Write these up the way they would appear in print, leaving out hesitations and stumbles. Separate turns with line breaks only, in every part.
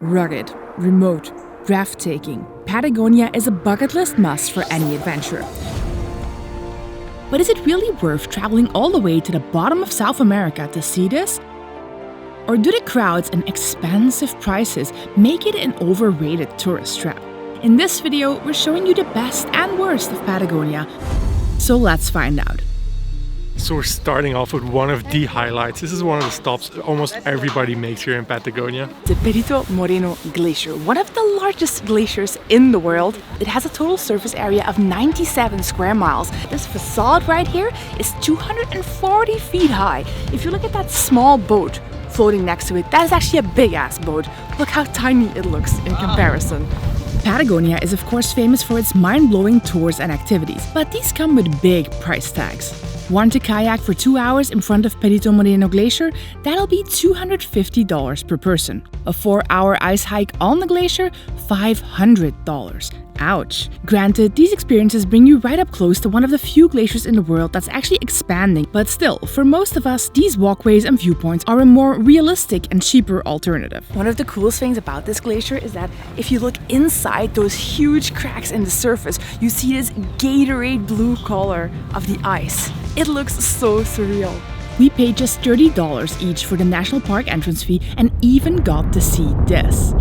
Rugged, remote, breathtaking, Patagonia is a bucket list must for any adventurer. But is it really worth traveling all the way to the bottom of South America to see this? Or do the crowds and expensive prices make it an overrated tourist trap? In this video, we're showing you the best and worst of Patagonia. So let's find out.
So we're starting off with one of the highlights. This is one of the stops almost everybody makes here in Patagonia.
The Perito Moreno Glacier, one of the largest glaciers in the world. It has a total surface area of 97 square miles. This facade right here is 240 feet high. If you look at that small boat floating next to it, that is actually a big-ass boat. Look how tiny it looks in comparison. Patagonia is of course famous for its mind-blowing tours and activities, but these come with big price tags. Want to kayak for 2 hours in front of Perito Moreno Glacier? That'll be $250 per person. A 4-hour ice hike on the glacier? $500. Ouch. Granted, these experiences bring you right up close to one of the few glaciers in the world that's actually expanding, but still, for most of us, these walkways and viewpoints are a more realistic and cheaper alternative. One of the coolest things about this glacier is that if you look inside those huge cracks in the surface, you see this Gatorade blue color of the ice. It looks so surreal. We paid just $30 each for the national park entrance fee and even got to see this.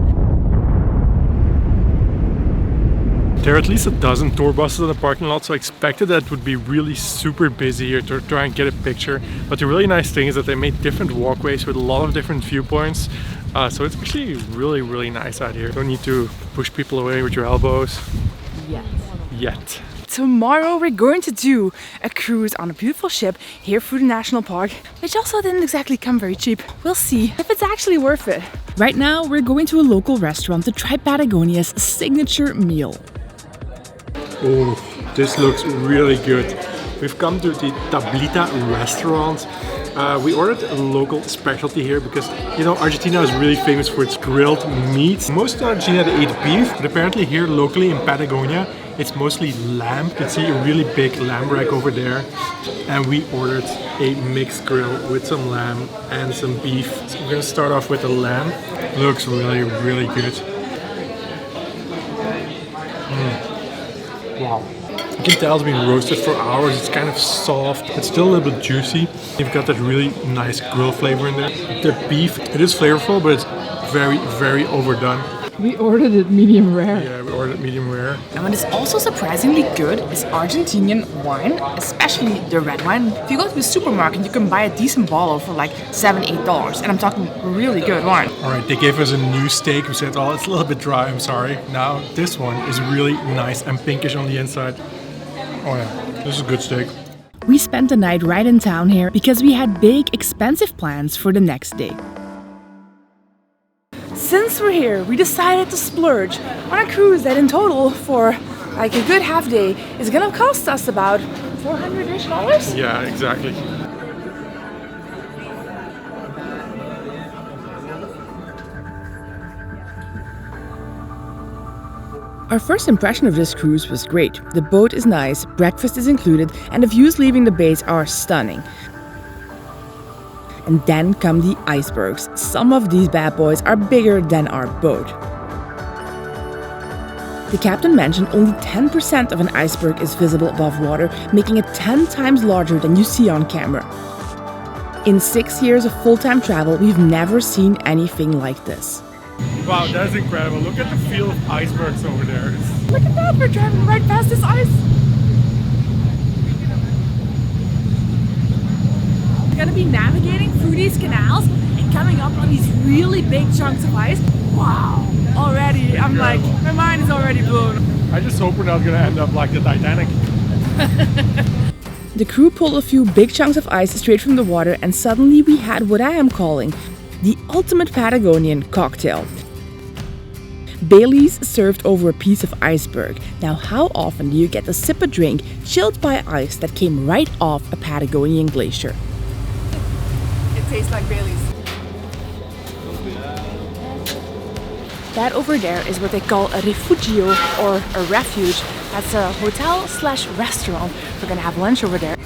There are at least a dozen tour buses in the parking lot, so I expected that it would be really super busy here to try and get a picture. But the really nice thing is that they made different walkways with a lot of different viewpoints. So it's actually really nice out here. Don't need to push people away with your elbows. Yet.
Tomorrow we're going to do a cruise on a beautiful ship here through the national park, which also didn't exactly come very cheap. We'll see if it's actually worth it. Right now we're going to a local restaurant to try Patagonia's signature meal.
Oh, this looks really good. We've come to the Tablita restaurant. We ordered a local specialty here because, you know, Argentina is really famous for its grilled meat. Most of Argentina they eat beef, but apparently here locally in Patagonia, it's mostly lamb. You can see a really big lamb rack over there. And we ordered a mixed grill with some lamb and some beef. So we're gonna start off with the lamb. Looks really good. Wow. You can tell it's been roasted for hours. It's kind of soft. It's still a little bit juicy. You've got that really nice grill flavor in there. The beef, it is flavorful, but it's very overdone.
We ordered it medium rare.
Yeah, we ordered it medium rare.
And what is also surprisingly good is Argentinian wine, especially the red wine. If you go to the supermarket, you can buy a decent bottle for like $7, $8. And I'm talking really good wine.
Alright, they gave us a new steak. We said, oh, it's a little bit dry, I'm sorry. Now, this one is really nice and pinkish on the inside. Oh yeah, this is a good steak.
We spent the night right in town here because we had big, expensive plans for the next day. Since we're here, we decided to splurge on a cruise that in total for like a good half day is gonna cost us about $400-ish.
Yeah, exactly.
Our first impression of this cruise was great. The boat is nice, breakfast is included, and the views leaving the base are stunning. And then come the icebergs. Some of these bad boys are bigger than our boat. The captain mentioned only 10% of an iceberg is visible above water, making it 10 times larger than you see on camera. In 6 years of full-time travel, we've never seen anything like this.
Wow, that's incredible. Look at the field of icebergs over there.
Look at that, we're driving right past this ice. We're gonna be navigating through these canals and coming up on these really big chunks of ice. Wow, already, I'm like, my mind is already blown.
I just hope we're not gonna end up like the Titanic.
The crew pulled a few big chunks of ice straight from the water and suddenly we had what I am calling the ultimate Patagonian cocktail. Bailey's served over a piece of iceberg. Now how often do you get to sip a drink chilled by ice that came right off a Patagonian glacier? It tastes like Bailey's. That over there is what they call a refugio or a refuge. That's a hotel/restaurant. We're gonna have lunch over there.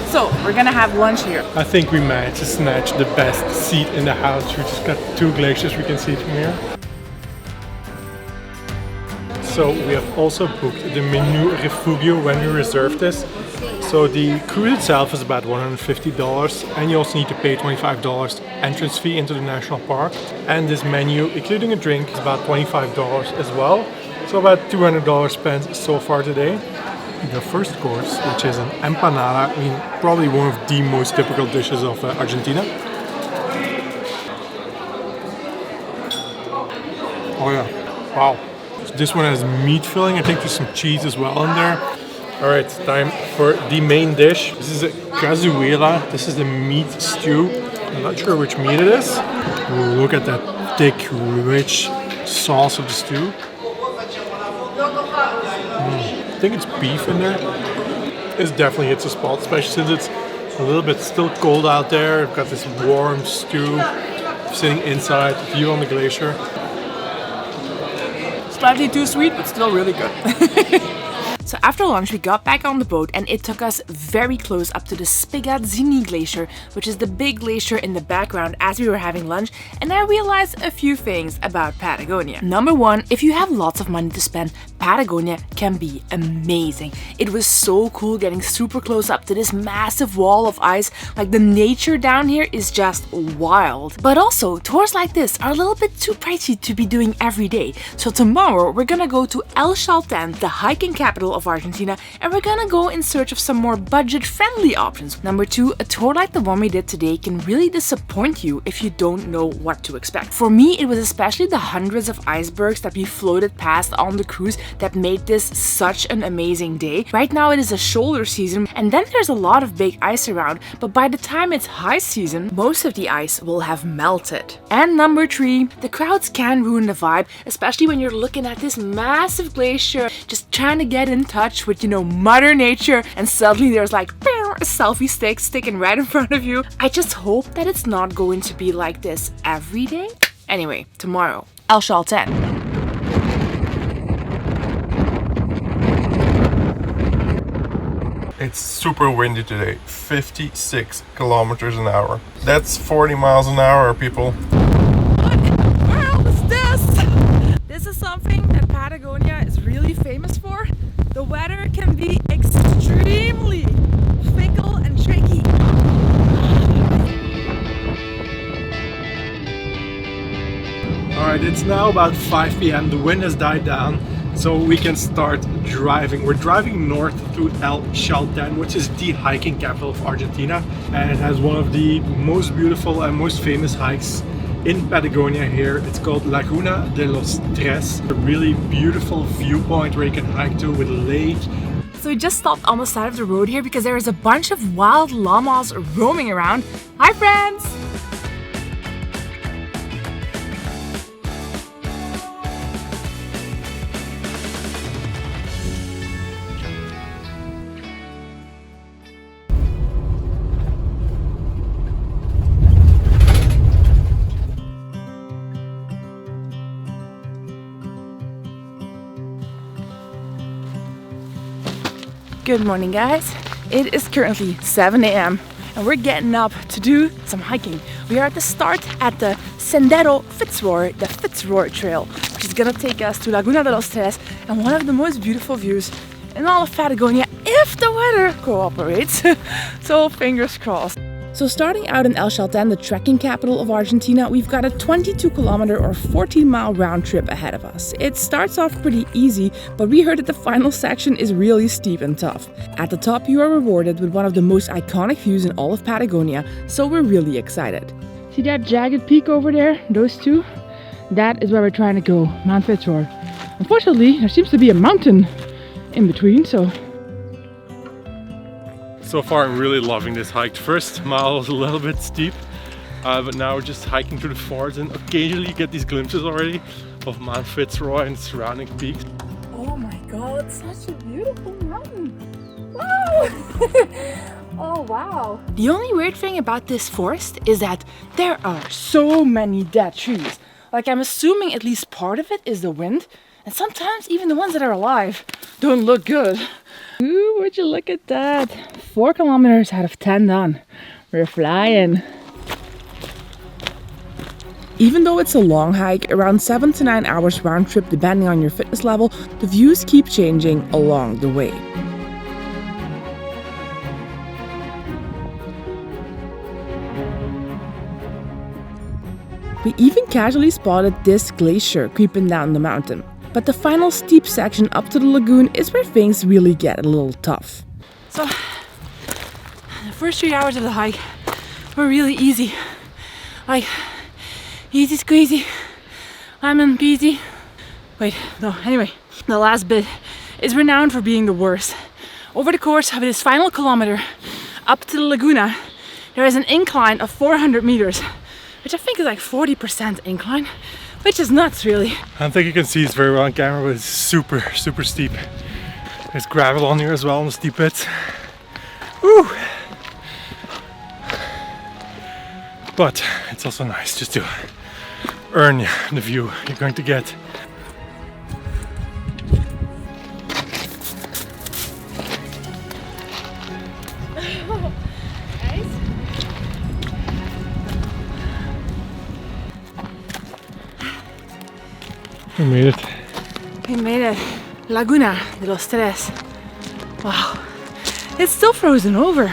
So we're gonna have lunch here.
I think we managed to snatch the best seat in the house. We just got 2 glaciers we can see from here. So we have also booked the Menu Refugio when we reserved this. So the cruise itself is about $150 and you also need to pay $25 entrance fee into the national park. And this menu, including a drink, is about $25 as well. So about $200 spent so far today. The first course, which is an empanada, I mean probably one of the most typical dishes of Argentina. Oh yeah, wow. This one has meat filling. I think there's some cheese as well in there. All right, time for the main dish. This is a cazuela. This is the meat stew. I'm not sure which meat it is. Ooh, look at that thick, rich sauce of the stew. I think it's beef in there. This definitely hits a spot, especially since it's a little bit still cold out there. I've got this warm stew sitting inside, view on the glacier.
Slightly too sweet, but still really good. So after lunch we got back on the boat and it took us very close up to the Spigazzini Glacier, which is the big glacier in the background as we were having lunch, and I realized a few things about Patagonia. Number one, if you have lots of money to spend, Patagonia can be amazing. It was so cool getting super close up to this massive wall of ice. Like the nature down here is just wild. But also, tours like this are a little bit too pricey to be doing every day. So tomorrow we're gonna go to El Chaltén, the hiking capital of Argentina, and we're gonna go in search of some more budget-friendly options. Number two, a tour like the one we did today can really disappoint you if you don't know what to expect. For me, it was especially the hundreds of icebergs that we floated past on the cruise that made this such an amazing day. Right now it is a shoulder season and then there's a lot of big ice around, but by the time it's high season, most of the ice will have melted. And number three, the crowds can ruin the vibe, especially when you're looking at this massive glacier, just trying to get in touch with, Mother Nature, and suddenly there's like a selfie stick sticking right in front of you. I just hope that it's not going to be like this every day. Anyway, tomorrow, El Chaltén.
It's super windy today, 56 kilometers an hour. That's 40 miles an hour, people.
What in the world is this? This is something that Patagonia is really famous for. The weather can be extremely fickle and tricky.
Alright, it's now about 5 p.m. The wind has died down, so we can start driving. We're driving north through El Chaltén, which is the hiking capital of Argentina, and it has one of the most beautiful and most famous hikes in Patagonia here. It's called Laguna de los Tres, a really beautiful viewpoint where you can hike to with a lake.
So we just stopped on the side of the road here because there is a bunch of wild llamas roaming around. Hi friends! Good morning guys, it is currently 7 a.m. and we're getting up to do some hiking. We are at the start at the Sendero Fitzroy, the Fitzroy Trail, which is gonna take us to Laguna de los Tres and one of the most beautiful views in all of Patagonia if the weather cooperates. So fingers crossed. So starting out in El Chaltén, the trekking capital of Argentina, we've got a 22-kilometer or 14-mile round trip ahead of us. It starts off pretty easy, but we heard that the final section is really steep and tough. At the top, you are rewarded with one of the most iconic views in all of Patagonia, so we're really excited. See that jagged peak over there? Those two? That is where we're trying to go, Mount Fitzroy. Unfortunately, there seems to be a mountain in between, so
far I'm really loving this hike. The first mile was a little bit steep, but now we're just hiking through the forest and occasionally you get these glimpses already of Mount Fitzroy and surrounding peaks.
oh my god, it's such a beautiful mountain. Wow! Oh wow. The only weird thing about this forest is that there are so many dead trees. Like I'm assuming at least part of it is the wind, And sometimes even the ones that are alive don't look good. Ooh, would you look at that? 4 kilometers out of 10 done. We're flying. Even though it's a long hike, around 7 to 9 hours round trip depending on your fitness level, the views keep changing along the way. We even casually spotted this glacier creeping down the mountain. But the final steep section up to the lagoon is where things really get a little tough. So, the first 3 hours of the hike were really easy. Like, easy squeezy, lemon peasy. Wait, no, anyway. The last bit is renowned for being the worst. Over the course of this final kilometer up to the Laguna, there is an incline of 400 meters. Which I think is like 40% incline, which is nuts really.
I don't think you can see this very well on camera, but it's super steep. There's gravel on here as well on the steep bits. Woo! But it's also nice just to earn the view you're going to get. We made it.
We made it. Laguna de los Tres. Wow. It's still frozen over.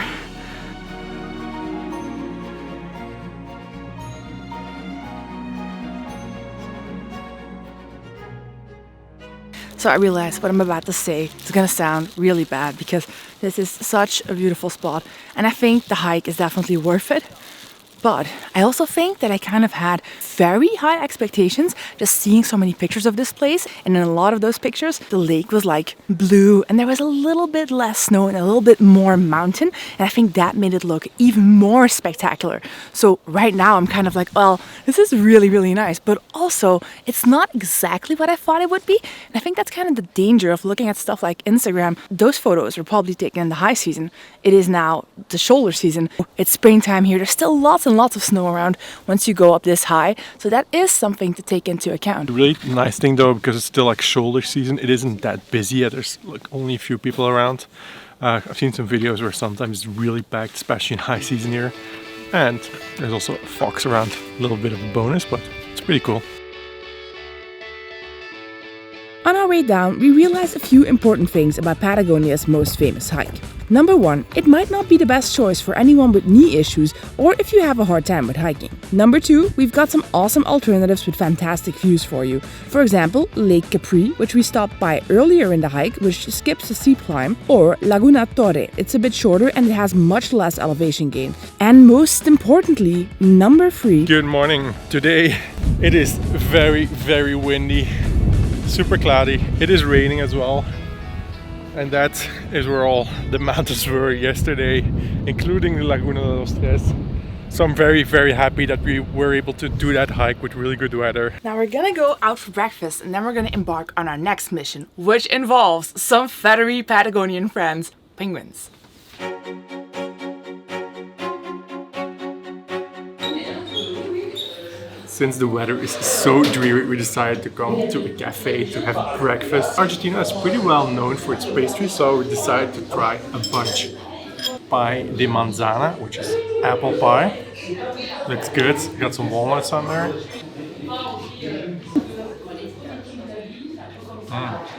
So I realized what I'm about to say is gonna sound really bad because this is such a beautiful spot and I think the hike is definitely worth it. But I also think that I kind of had very high expectations just seeing so many pictures of this place. And in a lot of those pictures, the lake was like blue and there was a little bit less snow and a little bit more mountain. And I think that made it look even more spectacular. So right now I'm kind of like, well, this is really, really nice. But also it's not exactly what I thought it would be. And I think that's kind of the danger of looking at stuff like Instagram. Those photos were probably taken in the high season. It is now the shoulder season. It's springtime here. There's still lots and lots of snow around once you go up this high, so that is something to take into account.
The really nice thing though, because it's still like shoulder season, it isn't that busy yet. There's like only a few people around. I've seen some videos where sometimes it's really packed, especially in high season here, and there's also a fox around, a little bit of a bonus, but it's pretty cool.
On our way down, we realized a few important things about Patagonia's most famous hike. Number 1, it might not be the best choice for anyone with knee issues or if you have a hard time with hiking. Number 2, we've got some awesome alternatives with fantastic views for you. For example, Lake Capri, which we stopped by earlier in the hike, which skips a steep climb, or Laguna Torre. It's a bit shorter and it has much less elevation gain. And most importantly, number 3.
Good morning. Today it is very windy, super cloudy. It is raining as well. And that is where all the mountains were yesterday, including the Laguna de los Tres. So I'm very happy that we were able to do that hike with really good weather.
Now we're gonna go out for breakfast and then we're gonna embark on our next mission, which involves some feathery Patagonian friends, penguins.
Since the weather is so dreary, we decided to come to a cafe to have breakfast. Argentina is pretty well known for its pastries, so we decided to try a bunch. Pie de manzana, which is apple pie. Looks good. Got some walnuts on there.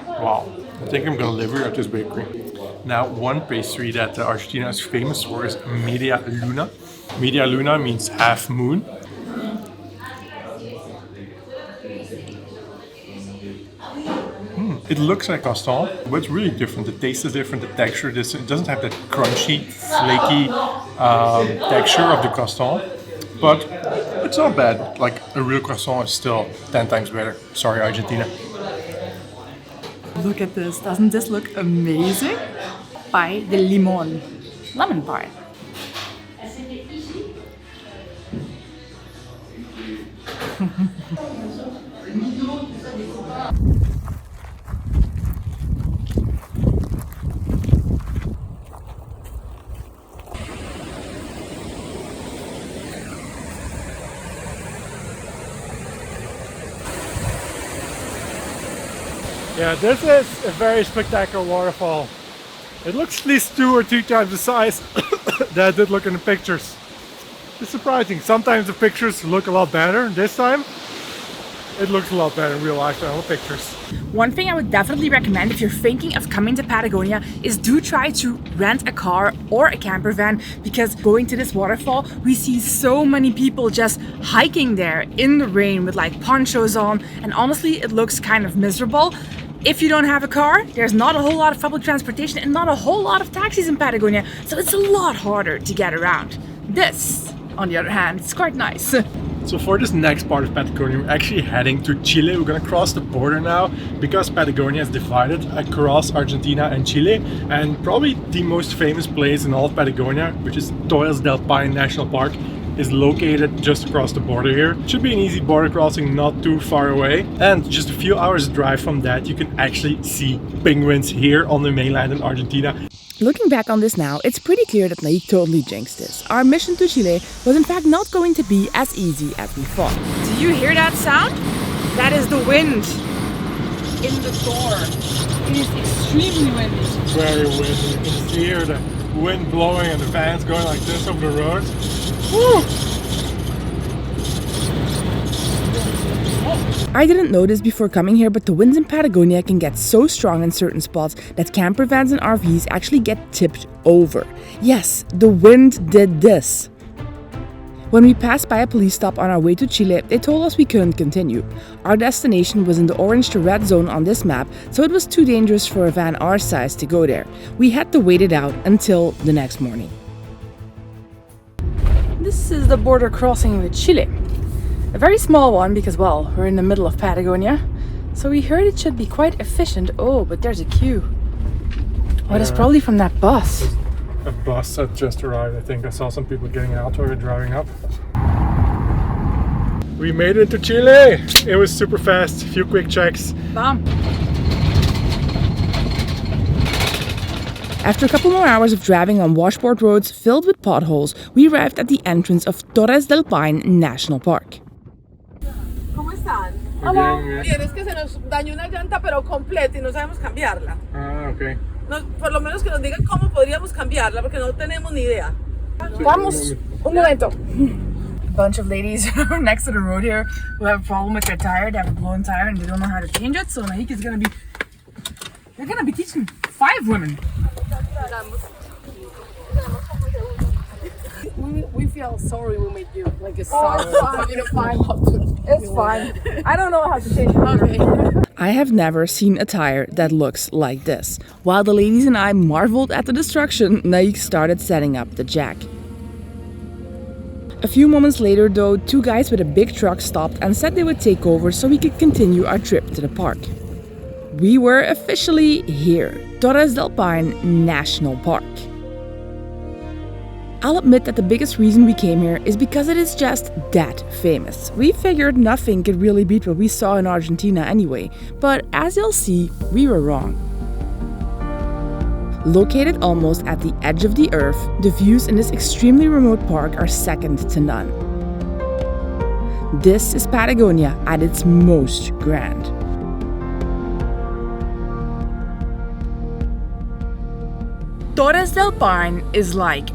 Wow. I think I'm gonna live here at this bakery. Now, one pastry that Argentina is famous for is media luna. Media luna means half moon. It looks like castan, but it's really different. The taste is different, the texture is, it doesn't have that crunchy, flaky texture of the castan, but it's not bad. Like a real croissant is still 10 times better. Sorry, Argentina.
Look at this, doesn't this look amazing? Pie de limon, lemon pie.
Yeah, this is a very spectacular waterfall. It looks at least 2 or 3 times the size that it did look in the pictures. It's surprising. Sometimes the pictures look a lot better. This time, it looks a lot better in real life than on the pictures.
One thing I would definitely recommend if you're thinking of coming to Patagonia is do try to rent a car or a camper van, because going to this waterfall, we see so many people just hiking there in the rain with like ponchos on, and honestly, it looks kind of miserable. If you don't have a car, there's not a whole lot of public transportation and not a whole lot of taxis in Patagonia, so it's a lot harder to get around. This, on the other hand, is quite nice.
So for this next part of Patagonia, we're actually heading to Chile. We're gonna cross the border now because Patagonia is divided across Argentina and Chile, and probably the most famous place in all of Patagonia, which is Torres del Paine National Park, is located just across the border here. Should be an easy border crossing, not too far away. And just a few hours drive from that, you can actually see penguins here on the mainland in Argentina.
Looking back on this now, it's pretty clear that Naik totally jinxed this. Our mission to Chile was in fact not going to be as easy as we thought. Do you hear that sound? That is the wind in the door. It is extremely windy.
Very windy. You can see here the wind blowing and the fans going like this over the road. Woo!
I didn't know this before coming here, but the winds in Patagonia can get so strong in certain spots that camper vans and RVs actually get tipped over. Yes, the wind did this. When we passed by a police stop on our way to Chile, they told us we couldn't continue. Our destination was in the orange to red zone on this map, so it was too dangerous for a van our size to go there. We had to wait it out until the next morning. This is the border crossing with Chile. A very small one because, well, we're in the middle of Patagonia. So we heard it should be quite efficient. Oh, but there's a queue. Oh, it's probably from that bus.
A bus that just arrived. I think I saw some people getting out while we were driving up. We made it to Chile. It was super fast. A few quick checks.
Bam. After a couple more hours of driving on washboard roads filled with potholes, we arrived at the entrance of Torres del Paine National Park.
¿Cómo están?
Hola.
Bien, es que se nos dañó una llanta pero completa y no sabemos cambiarla.
Ah, okay.
Por lo menos que nos digan cómo podríamos cambiarla porque no tenemos ni idea.
Vamos, un momento. A bunch of ladies next to the road here who have a problem with their tire. They have a blown tire and they don't know how to change it. So Naik is gonna be teaching 5 women.
We feel sorry we made you like a
It's fine. I don't know how to change it. Okay. I have never seen a tire that looks like this. While the ladies and I marveled at the destruction, Naik started setting up the jack. A few moments later though, 2 guys with a big truck stopped and said they would take over so we could continue our trip to the park. We were officially here, Torres del Paine National Park. I'll admit that the biggest reason we came here is because it is just that famous. We figured nothing could really beat what we saw in Argentina anyway, but as you'll see, we were wrong. Located almost at the edge of the earth, the views in this extremely remote park are second to none. This is Patagonia at its most grand. Torres del Paine is like,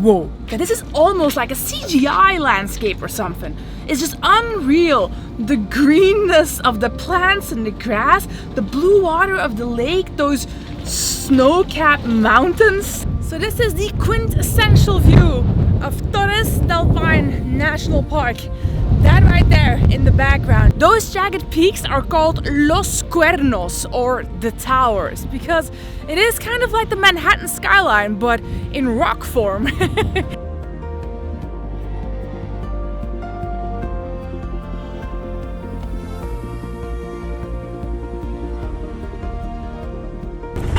whoa, this is almost like a CGI landscape or something. It's just unreal. The greenness of the plants and the grass, the blue water of the lake, those snow-capped mountains. So this is the quintessential view of Torres del Paine National Park. That right there in the background. Those jagged peaks are called Los Cuernos, or the towers, because it is kind of like the Manhattan skyline, but in rock form.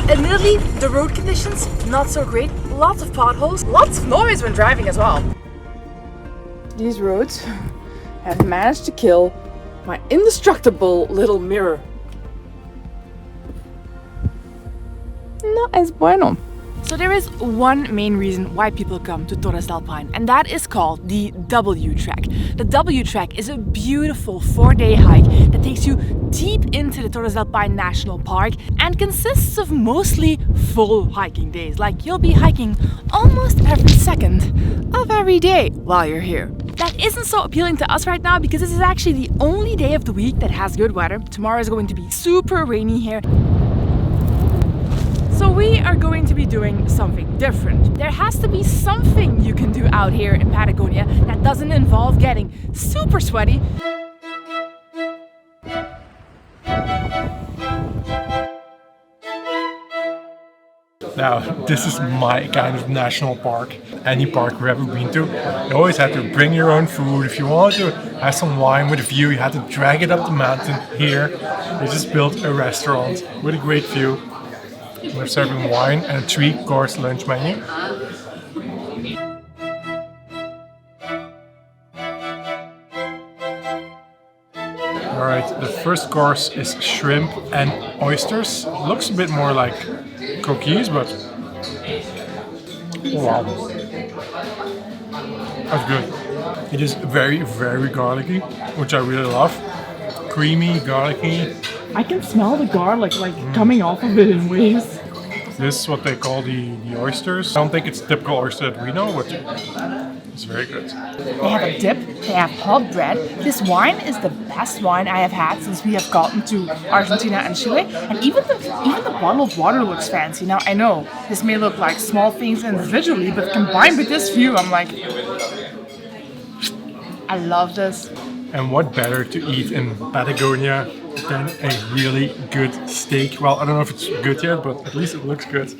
Admittedly, the road conditions, not so great. Lots of potholes, lots of noise when driving as well. These roads have managed to kill my indestructible little mirror. No es bueno. So there is one main reason why people come to Torres del Paine, and that is called the W Trek. The W Trek is a beautiful 4-day hike that takes you deep into the Torres del Paine National Park and consists of mostly full hiking days. Like you'll be hiking almost every second of every day while you're here. That isn't so appealing to us right now because this is actually the only day of the week that has good weather. Tomorrow is going to be super rainy here. So we are going to be doing something different. There has to be something you can do out here in Patagonia that doesn't involve getting super sweaty.
Now, this is my kind of national park. Any park we've ever been to, you always had to bring your own food. If you wanted to have some wine with a view, you had to drag it up the mountain. Here, they just built a restaurant with a great view. We're serving wine and a 3-course lunch menu. Alright, the first course is shrimp and oysters. Looks a bit more like cookies, but wow, that's good. It is very, very garlicky, which I really love. Creamy, garlicky.
I can smell the garlic coming off of it in waves.
This is what they call the oysters. I don't think it's a typical oyster that we know, but it's very good.
They have a dip, they have hot bread. This wine is the best wine I have had since we have gotten to Argentina and Chile. And even the bottled water looks fancy. Now I know this may look like small things individually, but combined with this view, I'm like, I love this.
And what better to eat in Patagonia than a really good steak? Well, I don't know if it's good yet, but at least it looks good.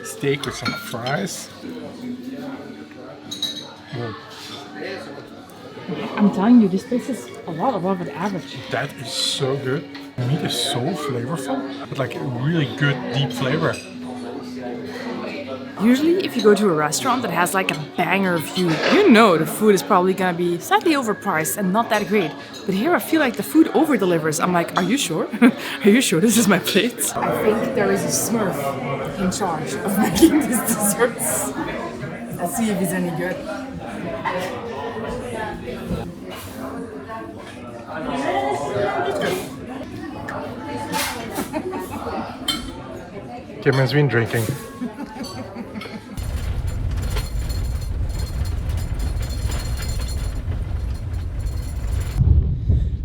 Steak with some fries. Whoa.
I'm telling you, this place is a lot above the average.
That is so good. The meat is so flavorful, with like a really good deep flavor.
Usually if you go to a restaurant that has like a banger view, you know the food is probably gonna be slightly overpriced and not that great. But here I feel like the food over-delivers. I'm like, are you sure? Are you sure this is my plate? I think there is a Smurf in charge of making these desserts. Let's see if he's any good.
Kim has been drinking.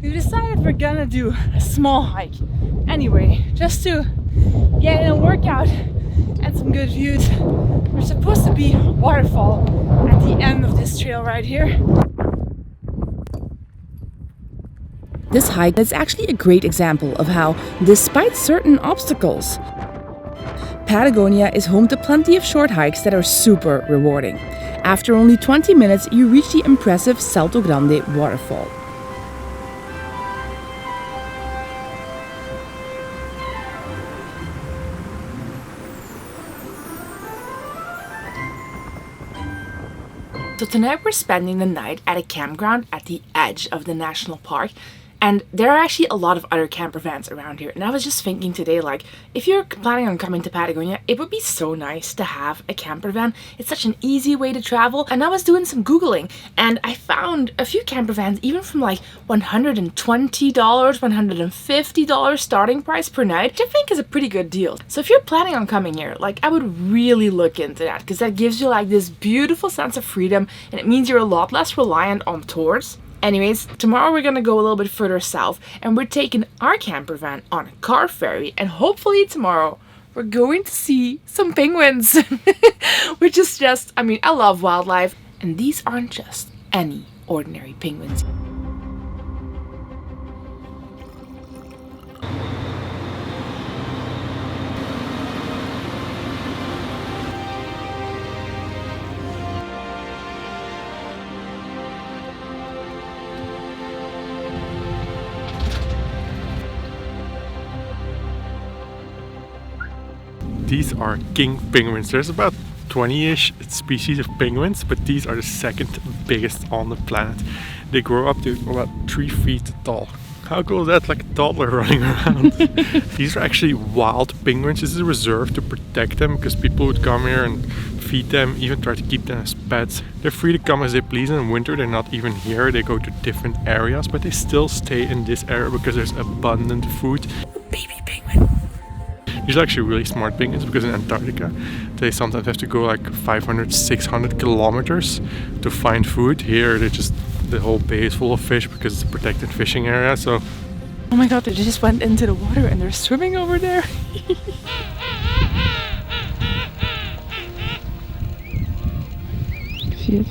We decided we're gonna do a small hike. Anyway, just to get in a workout and some good views. There's supposed to be a waterfall at the end of this trail right here. This hike is actually a great example of how, despite certain obstacles, Patagonia is home to plenty of short hikes that are super rewarding. After only 20 minutes, you reach the impressive Salto Grande waterfall. So tonight we're spending the night at a campground at the edge of the national park. And there are actually a lot of other camper vans around here. And I was just thinking today, like, if you're planning on coming to Patagonia, it would be so nice to have a camper van. It's such an easy way to travel. And I was doing some Googling and I found a few camper vans, even from like $120, $150 starting price per night, which I think is a pretty good deal. So if you're planning on coming here, like, I would really look into that because that gives you like this beautiful sense of freedom and it means you're a lot less reliant on tours. Anyways, tomorrow we're gonna go a little bit further south and we're taking our camper van on a car ferry and hopefully tomorrow we're going to see some penguins, which is just, I mean, I love wildlife and these aren't just any ordinary penguins.
These are king penguins. There's about 20-ish species of penguins, but these are the second biggest on the planet. They grow up to about 3 feet tall. How cool is that? Like a toddler running around. These are actually wild penguins. This is a reserve to protect them because people would come here and feed them, even try to keep them as pets. They're free to come as they please. In winter they're not even here. They go to different areas, but they still stay in this area because there's abundant food.
Baby penguin.
These are actually really smart penguins because in Antarctica they sometimes have to go like 500, 600 kilometers to find food. Here they just, the whole bay is full of fish because it's a protected fishing area. So
Oh my god, they just went into the water and they're swimming over there. See it?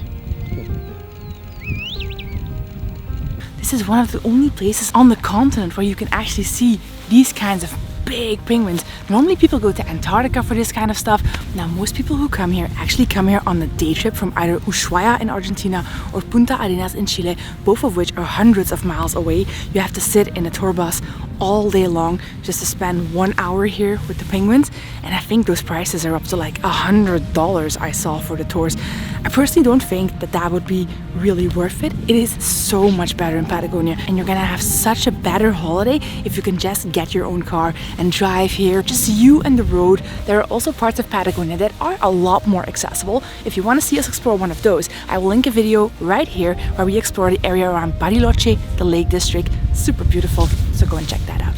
This is one of the only places on the continent where you can actually see these kinds of big penguins. Normally people go to Antarctica for this kind of stuff. Now most people who come here actually come here on a day trip from either Ushuaia in Argentina or Punta Arenas in Chile, both of which are hundreds of miles away. You have to sit in a tour bus all day long just to spend 1 hour here with the penguins, and I think those prices are up to like $100 I saw for the tours. I personally don't think that that would be really worth it. It is so much better in Patagonia, and you're gonna have such a better holiday if you can just get your own car and drive here, just you and the road. There are also parts of Patagonia that are a lot more accessible. If you want to see us explore one of those, I will link a video right here where we explore the area around Bariloche, the Lake District. Super beautiful, so go and check that out.